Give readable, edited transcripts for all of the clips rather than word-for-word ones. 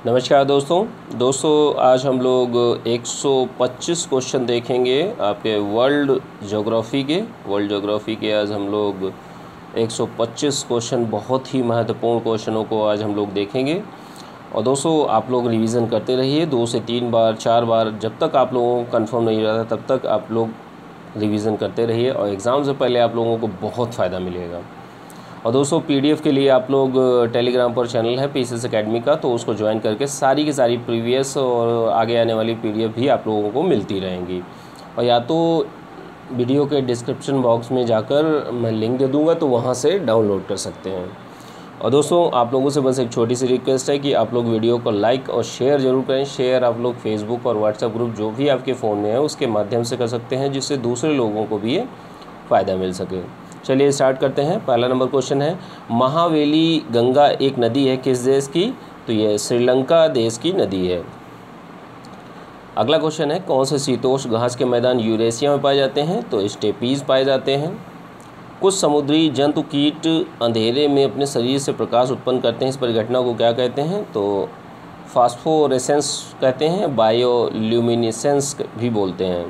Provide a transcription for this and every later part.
नमस्कार दोस्तों आज हम लोग 125 क्वेश्चन देखेंगे आपके वर्ल्ड ज्योग्राफी के आज हम लोग 125 क्वेश्चन बहुत ही महत्वपूर्ण क्वेश्चनों को आज हम लोग देखेंगे। और दोस्तों आप लोग रिवीजन करते रहिए 2 से 3 बार 4 बार, जब तक आप लोगों को कंफर्म नहीं रहता तब तक आप लोग रिवीजन करते रहिए और एग्ज़ाम से पहले आप लोगों को बहुत फ़ायदा मिलेगा। और दोस्तों पीडीएफ के लिए आप लोग टेलीग्राम पर चैनल है पीसीएस एकेडमी का, तो उसको ज्वाइन करके सारी की सारी प्रीवियस और आगे आने वाली पीडीएफ भी आप लोगों को मिलती रहेंगी। और या तो वीडियो के डिस्क्रिप्शन बॉक्स में जाकर मैं लिंक दे दूंगा, तो वहां से डाउनलोड कर सकते हैं। और दोस्तों आप लोगों से बस एक छोटी सी रिक्वेस्ट है कि आप लोग वीडियो को लाइक और शेयर ज़रूर करें। शेयर आप लोग फेसबुक और व्हाट्सएप ग्रुप जो भी आपके फ़ोन में है उसके माध्यम से कर सकते हैं, जिससे दूसरे लोगों को भी ये फ़ायदा मिल सके। चलिए स्टार्ट करते हैं। पहला नंबर क्वेश्चन है, महावेली गंगा एक नदी है किस देश की? तो ये श्रीलंका देश की नदी है। अगला क्वेश्चन है, कौन से शीतोष्ण घास के मैदान यूरेशिया में पाए जाते हैं? तो स्टेपीज पाए जाते हैं। कुछ समुद्री जंतु कीट अंधेरे में अपने शरीर से प्रकाश उत्पन्न करते हैं, इस परिघटना को क्या कहते हैं? तो फास्फोरेसेंस कहते हैं, बायोल्यूमिनेसेंस भी बोलते हैं।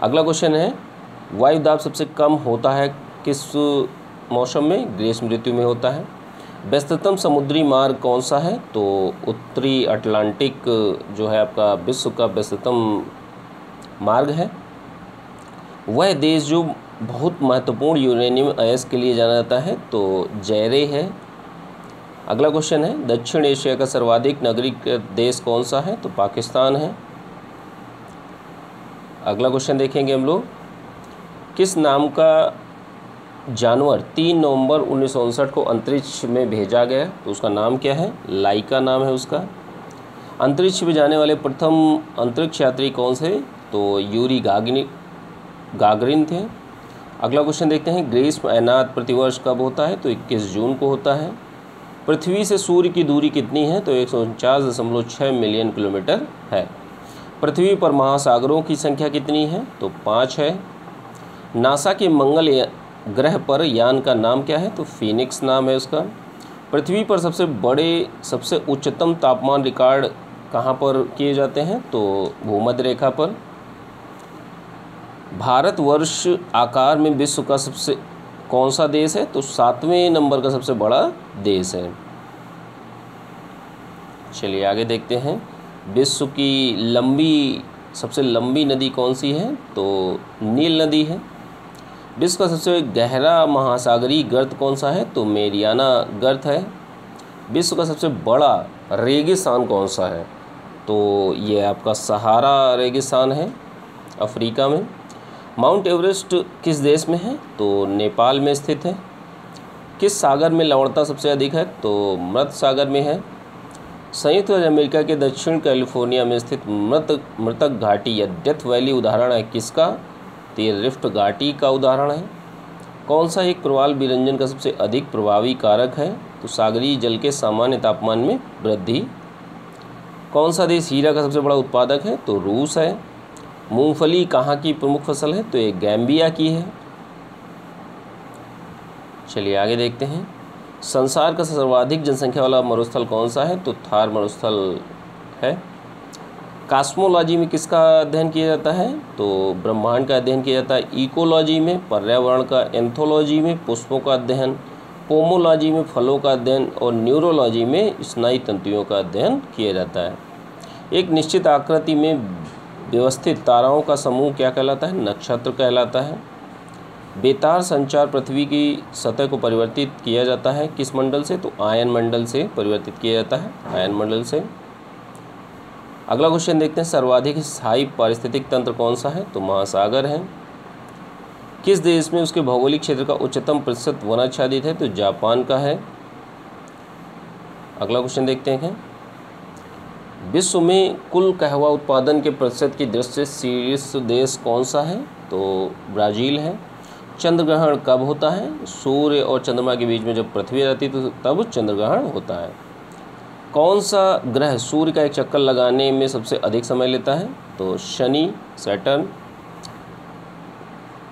अगला क्वेश्चन है, वायु दाब सबसे कम होता है किस मौसम में? ग्रीष्म ऋतु में होता है। व्यस्ततम समुद्री मार्ग कौन सा है? तो उत्तरी अटलांटिक जो है आपका विश्व का व्यस्ततम मार्ग है। वह देश जो बहुत महत्वपूर्ण यूरेनियम अयस्क के लिए जाना जाता है, तो जैरे है। अगला क्वेश्चन है, दक्षिण एशिया का सर्वाधिक नागरिक देश कौन सा है? तो पाकिस्तान है। अगला क्वेश्चन देखेंगे हम लोग, किस नाम का जानवर 3 नवंबर 1959 को अंतरिक्ष में भेजा गया? तो उसका नाम क्या है? लाइका नाम है उसका। अंतरिक्ष में जाने वाले प्रथम अंतरिक्ष यात्री कौन से? तो यूरी गागरिन थे। अगला क्वेश्चन देखते हैं, ग्रीष्म अयनात प्रतिवर्ष कब होता है? तो 21 जून को होता है। पृथ्वी से सूर्य की दूरी कितनी है? तो 149.6 मिलियन किलोमीटर है। पृथ्वी पर महासागरों की संख्या कितनी है? तो 5 है। नासा के मंगल ग्रह पर यान का नाम क्या है? तो फीनिक्स नाम है उसका। पृथ्वी पर सबसे उच्चतम तापमान रिकॉर्ड कहाँ पर किए जाते हैं? तो भूमध्य रेखा पर। भारतवर्ष आकार में विश्व का सबसे कौन सा देश है? तो 7वें नंबर का सबसे बड़ा देश है। चलिए आगे देखते हैं, विश्व की सबसे लंबी नदी कौन सी है? तो नील नदी है। विश्व का सबसे गहरा महासागरीय गर्त कौन सा है? तो मेरियाना गर्त है। विश्व का सबसे बड़ा रेगिस्तान कौन सा है? तो ये आपका सहारा रेगिस्तान है अफ्रीका में। माउंट एवरेस्ट किस देश में है? तो नेपाल में स्थित है। किस सागर में लवणता सबसे अधिक है? तो मृत सागर में है। संयुक्त राज्य अमेरिका के दक्षिण कैलिफोर्निया में स्थित मृतक घाटी या डेथ वैली उदाहरण है किसका? तो ये रिफ्ट घाटी का उदाहरण है। कौन सा एक प्रवाल विरंजन का सबसे अधिक प्रभावी कारक है? तो सागरीय जल के सामान्य तापमान में वृद्धि। कौन सा देश हीरा का सबसे बड़ा उत्पादक है? तो रूस है। मूंगफली कहाँ की प्रमुख फसल है? तो ये गैम्बिया की है। चलिए आगे देखते हैं, संसार का सर्वाधिक जनसंख्या वाला मरुस्थल कौन सा है? तो थार मरुस्थल है। कॉस्मोलॉजी में किसका अध्ययन किया जाता है? तो ब्रह्मांड का अध्ययन किया जाता है। इकोलॉजी में पर्यावरण का, एंथोलॉजी में पुष्पों का अध्ययन, पोमोलॉजी में फलों का अध्ययन और न्यूरोलॉजी में स्नायु तंतुओं का अध्ययन किया जाता है। एक निश्चित आकृति में व्यवस्थित ताराओं का समूह क्या कहलाता है? नक्षत्र कहलाता है। बेतार संचार पृथ्वी की सतह को परिवर्तित किया जाता है किस मंडल से? तो आयन मंडल से परिवर्तित किया जाता है, आयन मंडल से। अगला क्वेश्चन देखते हैं, सर्वाधिक स्थायी पारिस्थितिक तंत्र कौन सा है? तो महासागर है। किस देश में उसके भौगोलिक क्षेत्र का उच्चतम प्रतिशत वनाच्छादित है? तो जापान का है। अगला क्वेश्चन देखते हैं, विश्व में कुल कहवा उत्पादन के प्रतिशत की दृष्टि से शीर्ष देश कौन सा है? तो ब्राज़ील है। चंद्र ग्रहण कब होता है? सूर्य और चंद्रमा के बीच में जब पृथ्वी रहती है तो तब चंद्र ग्रहण होता है। कौन सा ग्रह सूर्य का एक चक्कर लगाने में सबसे अधिक समय लेता है? तो शनि, सैटर्न।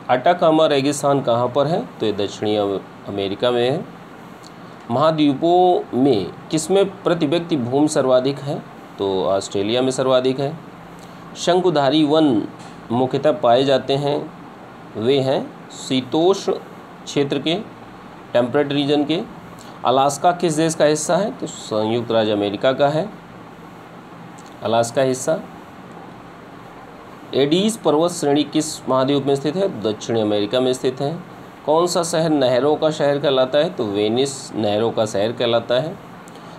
अटाकामा रेगिस्तान कहाँ पर है? तो ये दक्षिणी अमेरिका में है। महाद्वीपों में किसमें प्रति व्यक्ति भूमि सर्वाधिक है? तो ऑस्ट्रेलिया में सर्वाधिक है। शंकुधारी वन मुख्यतः पाए जाते हैं, वे हैं शीतोष्ण क्षेत्र के, टेम्परेट रीजन के। अलास्का किस देश का हिस्सा है? तो संयुक्त राज्य अमेरिका का है अलास्का हिस्सा। एडीज पर्वत श्रेणी किस महाद्वीप में स्थित है? दक्षिणी अमेरिका में स्थित है। कौन सा शहर नहरों का शहर कहलाता है? तो वेनिस नहरों का शहर कहलाता है।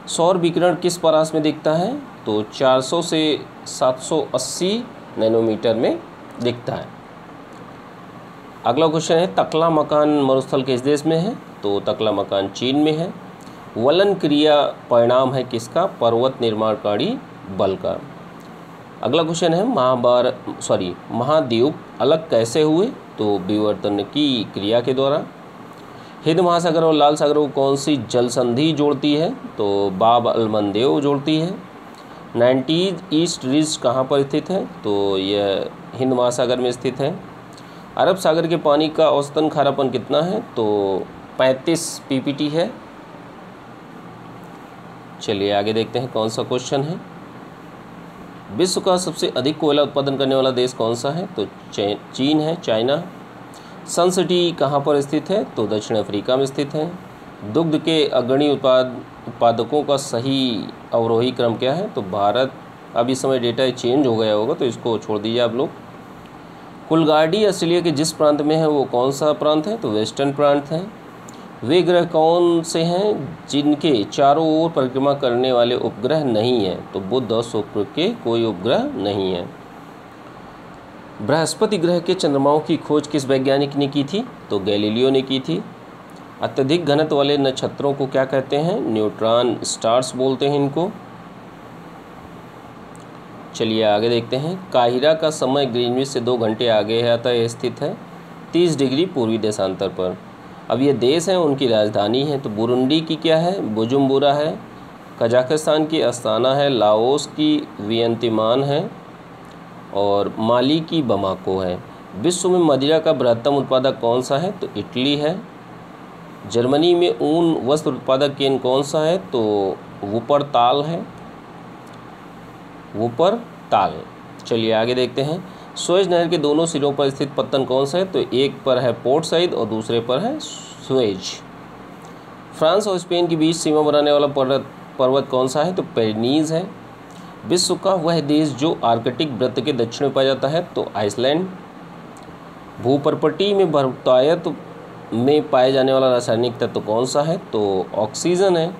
सौर विकिरण किस परास में दिखता है? तो 400 से 780 नैनोमीटर में दिखता है। अगला क्वेश्चन है, तकला मकान मरुस्थल किस देश में है? तो तकला मकान चीन में है। वलन क्रिया परिणाम है किसका? पर्वत निर्माणकारी बल का। अगला क्वेश्चन है, महाद्वीप अलग कैसे हुए? तो विवर्तन की क्रिया के द्वारा। हिंद महासागर और लाल सागर को कौन सी जल संधि जोड़ती है? तो बाब अलमंदेव जोड़ती है। 90 ईस्ट रिज कहाँ पर स्थित है? तो यह हिंद महासागर में स्थित है। अरब सागर के पानी का औसतन खारापन कितना है? तो 35 पीपीटी है। चलिए आगे देखते हैं कौन सा क्वेश्चन है। विश्व का सबसे अधिक कोयला उत्पादन करने वाला देश कौन सा है? तो चीन है, चाइना। सन सिटी कहाँ पर स्थित है? तो दक्षिण अफ्रीका में स्थित है। दुग्ध के अग्रणी उत्पादकों का सही अवरोही क्रम क्या है? तो भारत। अब इस समय डेटा चेंज हो गया होगा तो इसको छोड़ दीजिए आप लोग। कुलगार्डी ऑस्ट्रेलिया के जिस प्रांत में है वो कौन सा प्रांत है? तो वेस्टर्न प्रांत है। वे ग्रह कौन से हैं जिनके चारों ओर परिक्रमा करने वाले उपग्रह नहीं हैं? तो बुध और शुक्र के कोई उपग्रह नहीं है। बृहस्पति ग्रह के चंद्रमाओं की खोज किस वैज्ञानिक ने की थी? तो गैलीलियो ने की थी। अत्यधिक घनत्व वाले नक्षत्रों को क्या कहते हैं? न्यूट्रॉन स्टार्स बोलते हैं इनको। चलिए आगे देखते हैं। काहिरा का समय ग्रीनविच से 2 घंटे आगे है, अतः स्थित है 30 डिग्री पूर्वी देशांतर पर। अब ये देश हैं, उनकी राजधानी है। तो बुरुंडी की क्या है? बुजुम्बुरा है। कजाकिस्तान की अस्ताना है। लाओस की वियंतिमान है और माली की बमाको है। विश्व में मदिरा का बृहत्तम उत्पादक कौन सा है? तो इटली है। जर्मनी में ऊन वस्त्र उत्पादक केंद्र कौन सा है? तो वुपरताल है, वुपरताल। चलिए आगे देखते हैं। सुएज नहर के दोनों सिरों पर स्थित पत्तन कौन सा है? तो एक पर है पोर्ट साइड और दूसरे पर है सुएज। फ्रांस और स्पेन के बीच सीमा बनाने वाला पर्वत कौन सा है? तो पेरिनीज है। विश्व का वह देश जो आर्कटिक वृत्त के दक्षिण में पाया जाता है? तो आइसलैंड। भूपर्पटी में बहुतायत में पाए जाने वाला रासायनिक तत्व कौन सा है? तो ऑक्सीजन है।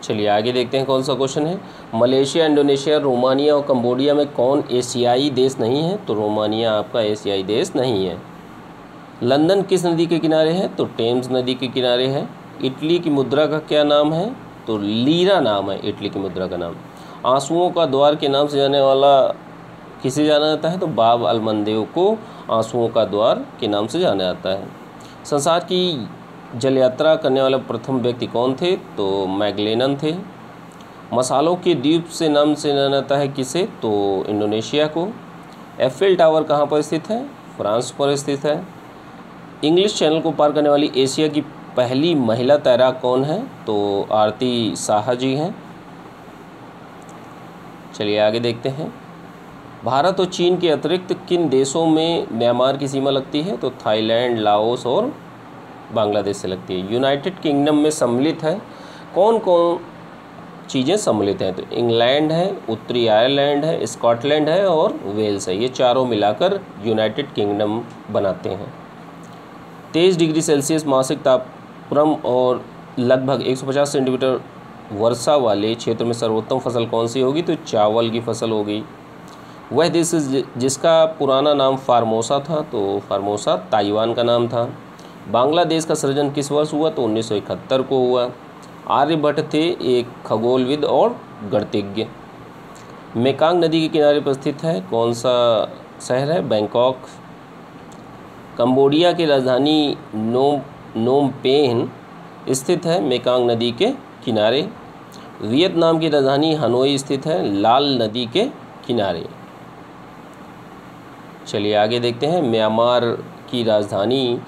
चलिए आगे देखते हैं कौन सा क्वेश्चन है। मलेशिया, इंडोनेशिया, रोमानिया और कंबोडिया में कौन एशियाई देश नहीं है? तो रोमानिया आपका एशियाई देश नहीं है। लंदन किस नदी के किनारे है? तो टेम्स नदी के किनारे है। इटली की मुद्रा का क्या नाम है? तो लीरा नाम है इटली की मुद्रा का नाम। आंसुओं का द्वार के नाम से जाने वाला किसे जाना जाता है? तो बाब अलमंदेव को आंसुओं का द्वार के नाम से जाना जाता है। संसार की जल यात्रा करने वाले प्रथम व्यक्ति कौन थे? तो मैगलेनन थे। मसालों के द्वीप से नाम से जाना जाता है किसे? तो इंडोनेशिया को। एफिल टावर कहाँ पर स्थित है? फ्रांस पर स्थित है। इंग्लिश चैनल को पार करने वाली एशिया की पहली महिला तैराक कौन है? तो आरती साहा जी हैं। चलिए आगे देखते हैं। भारत और चीन के अतिरिक्त किन देशों में म्यांमार की सीमा लगती है? तो थाईलैंड, लाओस और बांग्लादेश से लगती है। यूनाइटेड किंगडम में सम्मिलित है कौन कौन चीज़ें सम्मिलित हैं? तो इंग्लैंड है, उत्तरी आयरलैंड है, स्कॉटलैंड है और वेल्स है। ये चारों मिलाकर यूनाइटेड किंगडम बनाते हैं। 23 डिग्री सेल्सियस मासिक तापक्रम और लगभग 150 सेंटीमीटर वर्षा वाले क्षेत्र में सर्वोत्तम फसल कौन सी होगी? तो चावल की फसल होगी। वह देश जिसका पुराना नाम फार्मोसा था, तो फार्मोसा ताइवान का नाम था। बांग्लादेश का सृजन किस वर्ष हुआ? तो 1971 को हुआ। आर्यभट्ट थे एक खगोलविद और गणितज्ञ। मेकांग नदी के किनारे पर स्थित है कौन सा शहर है? बैंकॉक। कंबोडिया की राजधानी नोम पेन स्थित है मेकांग नदी के किनारे। वियतनाम की राजधानी हनोई स्थित है लाल नदी के किनारे। चलिए आगे देखते हैं। म्यांमार की राजधानी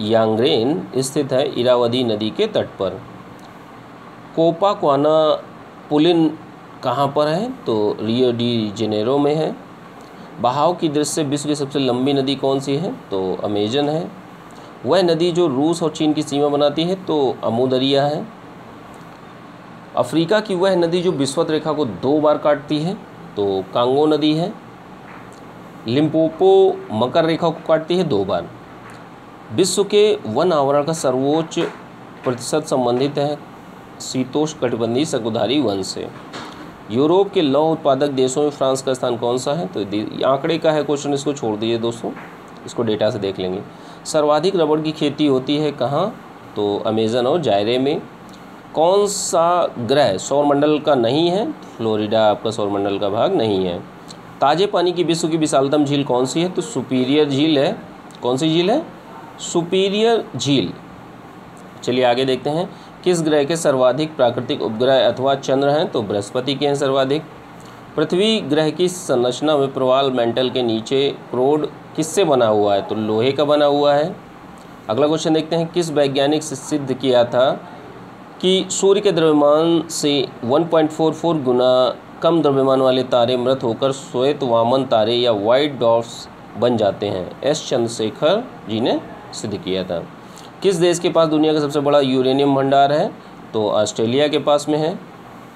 यांग्रेन स्थित है? इरावदी नदी के तट पर। कोपाक्वाना पुलिन कहाँ पर है? तो रियो डी जेनेरो में है। बहाव की दृष्टि से विश्व की सबसे लंबी नदी कौन सी है? तो अमेजन है। वह नदी जो रूस और चीन की सीमा बनाती है? तो अमू दरिया है। अफ्रीका की वह नदी जो विषुवत रेखा को 2 बार काटती है? तो कांगो नदी है। लिम्पोपो मकर रेखा को काटती है 2 बार। विश्व के वन आवरण का सर्वोच्च प्रतिशत संबंधित है शीतोष्णकटिबंधीय शंकुधारी वन से। यूरोप के लौह उत्पादक देशों में फ्रांस का स्थान कौन सा है? तो आंकड़े का है क्वेश्चन, इसको छोड़ दीजिए दोस्तों, इसको डेटा से देख लेंगे। सर्वाधिक रबड़ की खेती होती है कहाँ? तो अमेजन और जायरे में। कौन सा ग्रह सौरमंडल का नहीं है? फ्लोरिडा आपका सौरमंडल का भाग नहीं है। ताजे पानी की विश्व की विशालतम झील कौन सी है? तो सुपीरियर झील है। कौन सी झील है? सुपीरियर झील। चलिए आगे देखते हैं। किस ग्रह के सर्वाधिक प्राकृतिक उपग्रह अथवा चंद्र हैं? तो बृहस्पति के हैं सर्वाधिक। पृथ्वी ग्रह की संरचना में प्रवाल मेंटल के नीचे क्रोड किससे बना हुआ है? तो लोहे का बना हुआ है। अगला क्वेश्चन देखते हैं। किस वैज्ञानिक से सिद्ध किया था कि सूर्य के द्रव्यमान से 1.44 गुना कम द्रव्यमान वाले तारे मृत होकर श्वेत वामन तारे या वाइट डॉर्फ्स बन जाते हैं? एस चंद्रशेखर जी ने सिद्ध किया था। किस देश के पास दुनिया का सबसे बड़ा यूरेनियम भंडार है? तो ऑस्ट्रेलिया के पास में है।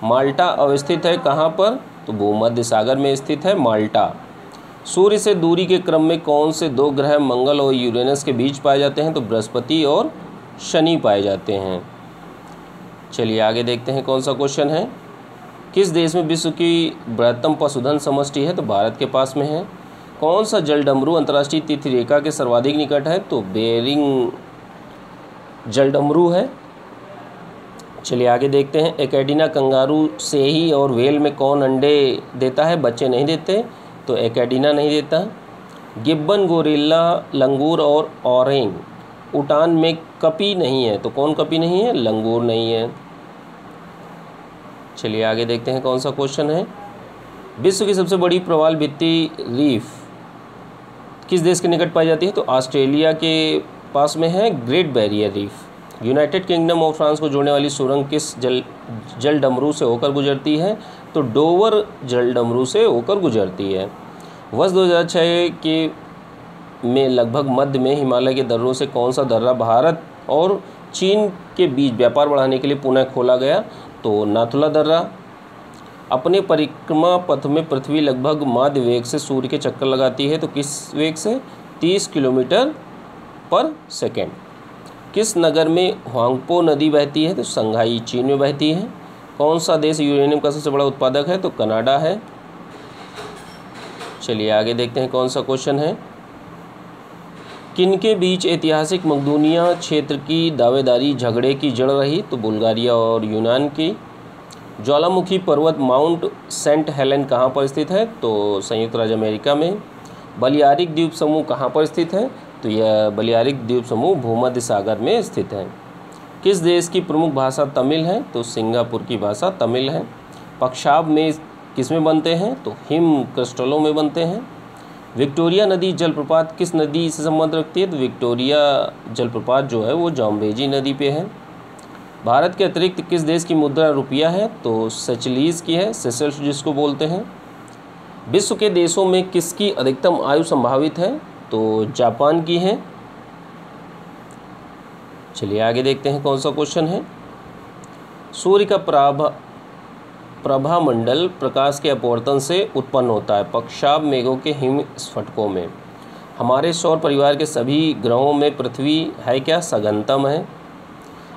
माल्टा अवस्थित है कहाँ पर? तो भूमध्य सागर में स्थित है माल्टा। सूर्य से दूरी के क्रम में कौन से 2 ग्रह मंगल और यूरेनस के बीच पाए जाते हैं? तो बृहस्पति और शनि पाए जाते हैं। चलिए आगे देखते हैं कौन सा क्वेश्चन है। किस देश में विश्व की बृहत्तम पशुधन समष्टि है? तो भारत के पास में है। कौन सा जलडमरू अंतर्राष्ट्रीय तीर्थ रेखा के सर्वाधिक निकट है? तो बेरिंग जलडमरू है। चलिए आगे देखते हैं। एकेडिना कंगारू से ही और व्हेल में कौन अंडे देता है? बच्चे नहीं देते, तो एकेडिना नहीं देता। गिब्बन, गोरिल्ला, लंगूर और ऑरेंग उटान में कपी नहीं है, तो कौन कपी नहीं है? लंगूर नहीं है। चलिए आगे देखते हैं कौन सा क्वेश्चन है। विश्व की सबसे बड़ी प्रवाल भित्ति रीफ किस देश के निकट पाई जाती है? तो ऑस्ट्रेलिया के पास में है great barrier reef. United kingdom और फ्रांस को जोड़ने वाली सुरंग किस जलडमरू से होकर गुजरती है? तो डोवर जलडमरू से होकर गुजरती है। वर्ष 2006 के में लगभग मध्य में हिमालय के दर्रों से कौन सा दर्रा भारत और चीन के बीच व्यापार बढ़ाने के लिए पुनः खोला गया? तो नाथुला दर्रा। अपने परिक्रमा पथ में पृथ्वी लगभग माध्य वेग से सूर्य के चक्कर लगाती है, तो किस वेग से? 30 किलोमीटर पर सेकेंड। किस नगर में ह्वांगपो नदी बहती है? तो संघाई चीन में बहती है। कौन सा देश यूरेनियम का सबसे बड़ा उत्पादक है? तो कनाडा है। चलिए आगे देखते हैं कौन सा क्वेश्चन है। किनके बीच ऐतिहासिक मकदूनिया क्षेत्र की दावेदारी झगड़े की जड़ रही? तो बुल्गारिया और यूनान की। ज्वालामुखी पर्वत माउंट सेंट हेलेन कहाँ पर स्थित है? तो संयुक्त राज्य अमेरिका में। बलियारिक द्वीप समूह कहाँ पर स्थित है? तो यह बलियारिक द्वीप समूह भूमध्य सागर में स्थित है। किस देश की प्रमुख भाषा तमिल है? तो सिंगापुर की भाषा तमिल है। पक्षाब में किस में बनते हैं? तो हिम क्रिस्टलों में बनते हैं। विक्टोरिया नदी जलप्रपात किस नदी से संबंध रखती है? तो विक्टोरिया जलप्रपात जो है वो जाम्बेजी नदी पे है। भारत के अतिरिक्त किस देश की मुद्रा रुपया है? तो सेचलीज की है, सेशल्स जिसको बोलते हैं। विश्व के देशों में किसकी अधिकतम आयु संभावित है? तो जापान की है। चलिए आगे देखते हैं कौन सा क्वेश्चन है। सूर्य का प्रभामंडल प्रकाश के अपवर्तन से उत्पन्न होता है पक्षाब मेघों के हिम स्फटिकों में। हमारे सौर परिवार के सभी ग्रहों में पृथ्वी है क्या? सघनतम है।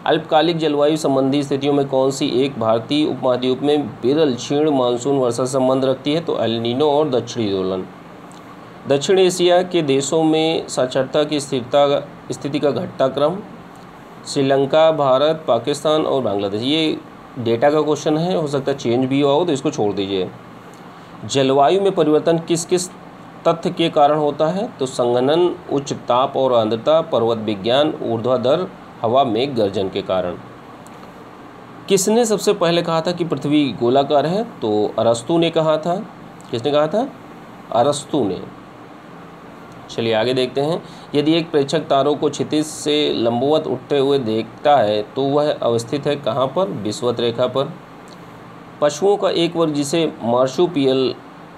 अल्पकालिक जलवायु संबंधी स्थितियों में कौन सी एक भारतीय उपमहाद्वीप में विरल क्षीण मानसून वर्षा संबंध रखती है? तो एल नीनो और दक्षिणी दोलन। दक्षिण एशिया के देशों में साक्षरता की स्थिति का घटता क्रम। श्रीलंका, भारत, पाकिस्तान और बांग्लादेश। ये डेटा का क्वेश्चन है, हो सकता है चेंज भी हुआ हो, तो इसको छोड़ दीजिए। जलवायु में परिवर्तन किस किस तथ्य के कारण होता है? तो संघनन, उच्च ताप और आर्द्रता, पर्वत विज्ञान, ऊर्ध्वाधर हवा मेघ गर्जन के कारण। किसने सबसे पहले कहा था कि पृथ्वी गोलाकार है? तो अरस्तु ने कहा था। किसने कहा था? अरस्तु ने। चलिए आगे देखते हैं। यदि एक प्रेक्षक तारों को क्षितिज से लंबवत उठते हुए देखता है तो वह अवस्थित है कहाँ पर? विषुवत रेखा पर। पशुओं का एक वर्ग जिसे मार्सुपियल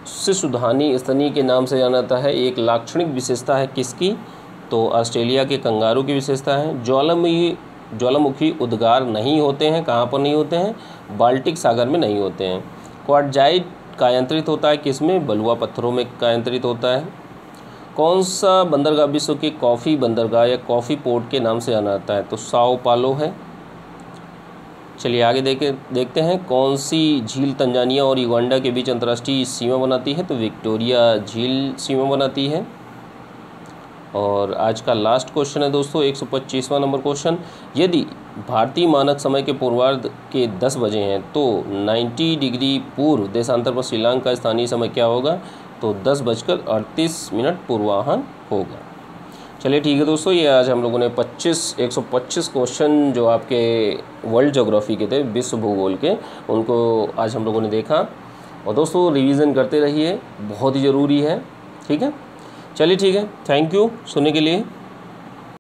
शिशुधानी स्तनी के नाम से जाना जाता है, एक लाक्षणिक विशेषता है किसकी? तो ऑस्ट्रेलिया के कंगारू की विशेषता है। ज्वालामुखी उद्गार नहीं होते हैं, कहाँ पर नहीं होते हैं? बाल्टिक सागर में नहीं होते हैं। क्वार्टजाइट कायांतरित होता है किसमें? बलुआ पत्थरों में कायांतरित होता है। कौन सा बंदरगाह विश्व के कॉफ़ी बंदरगाह या कॉफ़ी पोर्ट के नाम से जाना जाता है? तो साओ पालो है। चलिए आगे देखते हैं। कौन सी झील तंजानिया और युगांडा के बीच अंतर्राष्ट्रीय सीमा बनाती है? तो विक्टोरिया झील सीमा बनाती है। और आज का लास्ट क्वेश्चन है दोस्तों 125वां नंबर क्वेश्चन। यदि भारतीय मानक समय के पूर्वार्ध के 10 बजे हैं तो 90 डिग्री पूर्व देशांतर पर शिलांग का स्थानीय समय क्या होगा? तो 10:38 पूर्वाह्न होगा। चलिए ठीक है दोस्तों, ये आज हम लोगों ने 125 क्वेश्चन जो आपके वर्ल्ड ज्योग्राफी के थे, विश्व भूगोल के, उनको आज हम लोगों ने देखा। और दोस्तों रिवीजन करते रहिए, बहुत ही ज़रूरी है। ठीक है, चलिए ठीक है, थैंक यू सुनने के लिए।